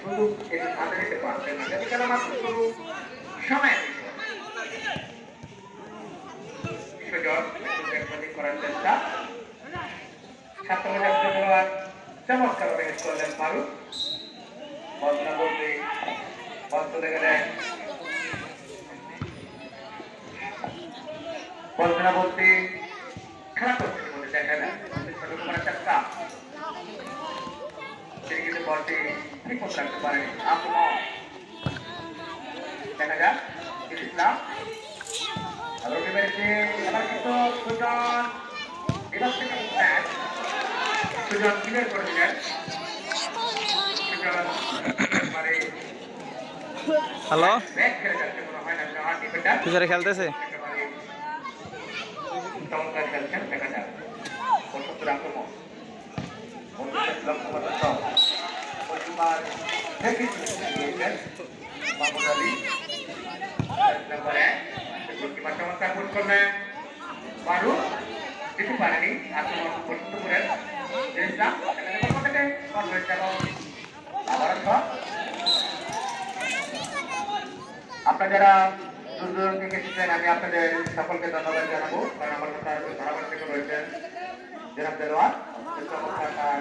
শুধু এটি সাথে নিতে পারছেন না যদি কেন মাত্র শুরু সময়ের সুযোগ করার চেষ্টা ছাত্রদের খেলোয়াড় চমৎকার হেড করলেন ফারুক বদলা বলতে বল চলে গেলেন বলতে বলতে খেলা করতে বলে দেখা যায় ছোট করার চেষ্টা তিনি কিন্তু বলটি ঠিক মতো রাখতে পারেনি আক্রমণ দেখা যাক ইসলাম রোগে মেরেছে এবার কিন্তু সুজন এবার থেকে ম্যাচ সুজন ক্লিয়ার করে দিলেন সুজন মানে হ্যালো ব্যাক খেলে যাচ্ছে মনে হয় না জহান ডিফেন্ডার তুষারে খেলতেছে চমৎকার খেলছেন দেখা যাক পঁচাত্তর আক্রমণ লক্ষ্যমাত্রা সব প্রতিবার মাহমুদ আলী নম্বর 1 প্রতিবার চমৎকার গোল করলেন ফারুক কিছু পারেনি আক্রমণ পছন্দ করেন ইসলাম থেকে আবার আপনারা যারা দূর দূর থেকে এসেছেন আমি আপনাদের সকলকে ধন্যবাদ জানাবো কারণ আমার কথা ধারাবাহিক থেকে রয়েছেন জনাব দেলোয়ার চমৎকার তার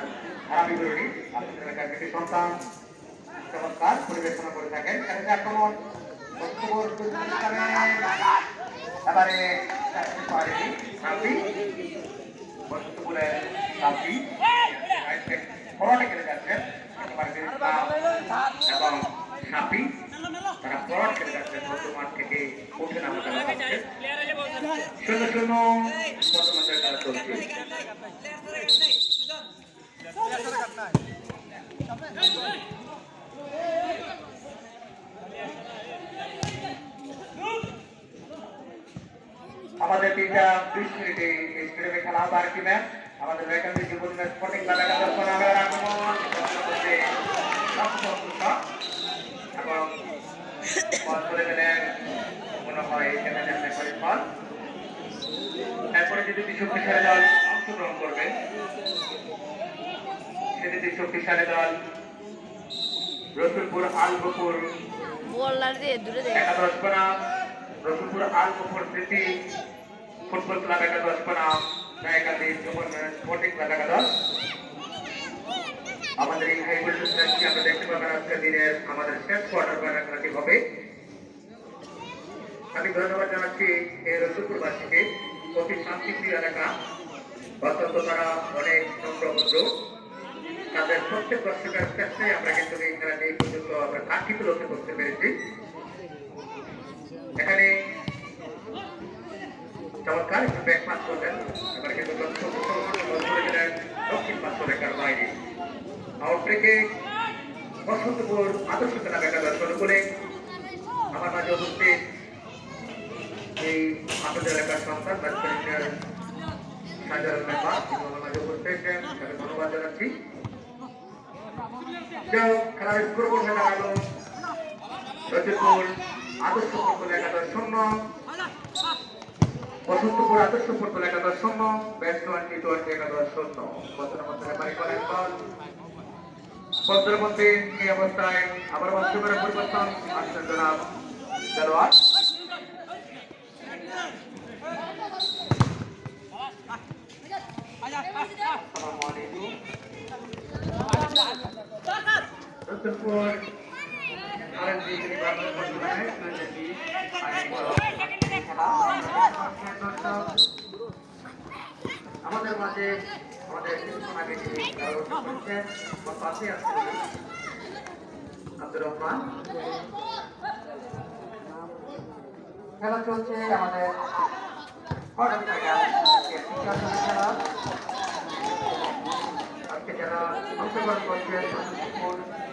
ধারা বিবরণী আপনাদের এলাকার কিছু সন্তান চমৎকার পরিবেশনা করে থাকেন আক্রমণ এবারে পারেনি সাপি বসন্তপুরের সাপি ফরওয়ার্ডে খেলে যাচ্ছেন এবং সাপি তারা ফরওয়ার্ড খেলে যাচ্ছেন মধ্য মাঠ থেকে উঠে নামা খেলা হচ্ছে 0-0 বর্তমানে খেলা চলছে আমাদের 3-20 মিনিটে এই স্টেডিয়ামে খেলা হবে আরেকটি ম্যাচ আমাদের ভ্যাকেন্সি জীবন ম্যাচ স্পোর্টিং ক্লাব একাদশ আমরা আক্রমণ করতে এবং বল চলে গেলেন মনে হয় দেখা যাচ্ছে ফল এরপরে যদি শক্তিশালী দল অংশগ্রহণ করবে সেটি শক্তিশালী দল রসুলপুর আল গফুর একাদশ বনাম রসুলপুর আল গফুর স্মৃতি ফুটবল ক্লাব একাদশ বনাম নায়িকাদের স্পোর্টিং ক্লাব একাদশ আমাদের এই হাই ভোল্টেজ ম্যাচটি আমরা দেখতে পাবেন আজকের দিনের আমাদের শেষ কোয়ার্টার ফাইনাল খেলাটি হবে আমি ধন্যবাদ জানাচ্ছি এই রসুলপুরবাসীকে অতি শান্তিপ্রিয় এলাকা অত্যন্ত তারা অনেক নম্রভদ্র তাদের প্রত্যেক দর্শকের চেষ্টায় আমরা কিন্তু এই খেলাটি এই পর্যন্ত আমরা কাঙ্ক্ষিত লক্ষ্য করতে পেরেছি এখানে চমৎকার একটু ব্যাক পাস করবেন এবার কিন্তু দক্ষিণ পাঁচ রেখার বাইরে আউটব্রেকে বসন্তপুর আদর্শ খেলা একাদশ অনুকূলে আমার মাঝে উপস্থিত এই আপনাদের এলাকার সন্তান সাজার মেম্বার আমার মাঝে উপস্থিত তাকে ধন্যবাদ জানাচ্ছি খেলার স্কোর বোর্ড হয়ে দাঁড়ালো রচিপুর আদর্শ ফুটবল একাদশ 0 বসন্তপুর আদর্শ ফুটবল একাদশ 0 ব্যাটস 20 একাদশ 0 বছরের মধ্যে রেফারি করেন বল বছরের মধ্যে এই অবস্থায় আবার বাস্তবের পরিবর্তন আসছেন জনাব দেলোয়ার রসুলপুর আমাদের মাঝে আমাদের কিছুক্ষণ আগে পাশে আসছে আব্দুর রহমান খেলা চলছে আমাদের খেলা আজকে যারা অংশগ্রহণ করছেন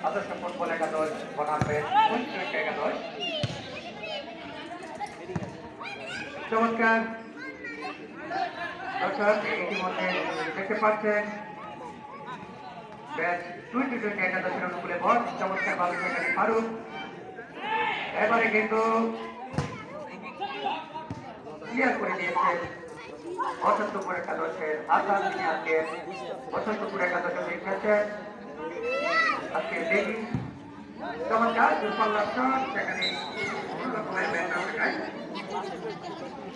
আদর্শ ফুটবল একাদশ বনামে একাদশ চমৎকার দর্শক ইতিমধ্যে দেখতে পাচ্ছেন ব্যাচ 20 একাদশের অনুকূলে বল চমৎকার ভাবে সেখানে ফারুক এবারে কিন্তু ক্লিয়ার করে দিয়েছেন বসন্তপুর একাদশের আসাম তিনি আজকে বসন্তপুর একাদশে খেলছেন আজকে দেবী চমৎকার দূরপাল্লার শট সেখানে কোনো রকমের ব্যাট না থাকায়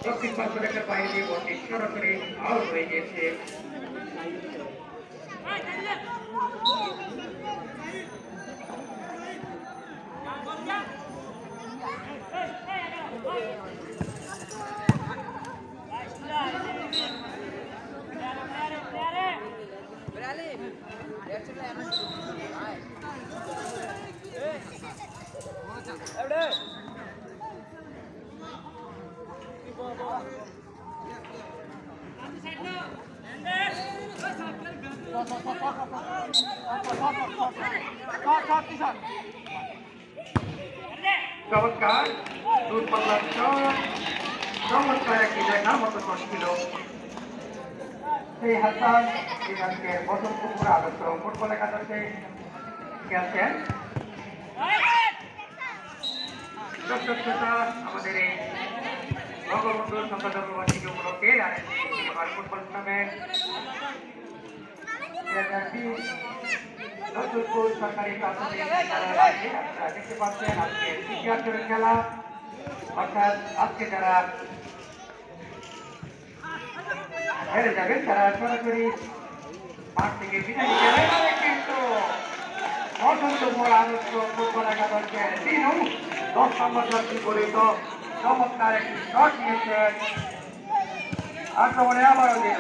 দক্ষিণ পার্শ্বরেখার বাইরে বলটি সরাসরি আউট হয়ে গিয়েছে। চমৎকার দূরপাল্লার শট চমৎকার একটি দেখার মতো শট ছিল। সেই হাসান যিনি আজকে বসন্তপুর আদর্শ ফুটবল একাদশে খেলছেন। দর্শক শ্রোতা, আমাদের এই বঙ্গবন্ধু সম্পাদক বার্ষিকী উপলক্ষে ফুটবল টুর্নামেন্ট নজরুলপুর সরকারি প্রাথমিক বিদ্যালয়ে আপনারা দেখতে পাচ্ছেন আজকে তৃতীয়ার্ধের খেলা, অর্থাৎ আজকে যারা হেরে যাবেন তারা সরাসরি মাঠ থেকে বিদায় নিতে হবে। কিন্তু বসন্তপুর আদর্শ ফুটবল একাদশের 10 নম্বর জার্সি পরিত চমৎকার একটি শট নিয়েছেন। আক্রমণে আবারও দিল,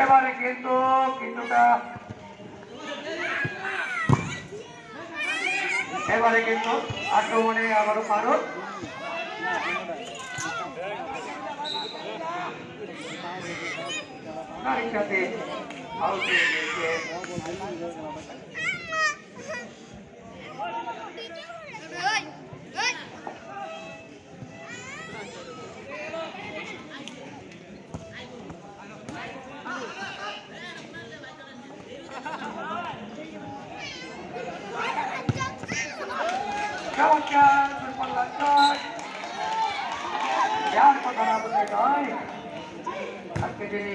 এবারে কিন্তু আক্রমণে আবারও ভারত নারীর সাথে আউট হয়ে গিয়েছে। চমৎকার দূরপাল্লার শট, যার কথা না বলতে নয়, আজকে যিনি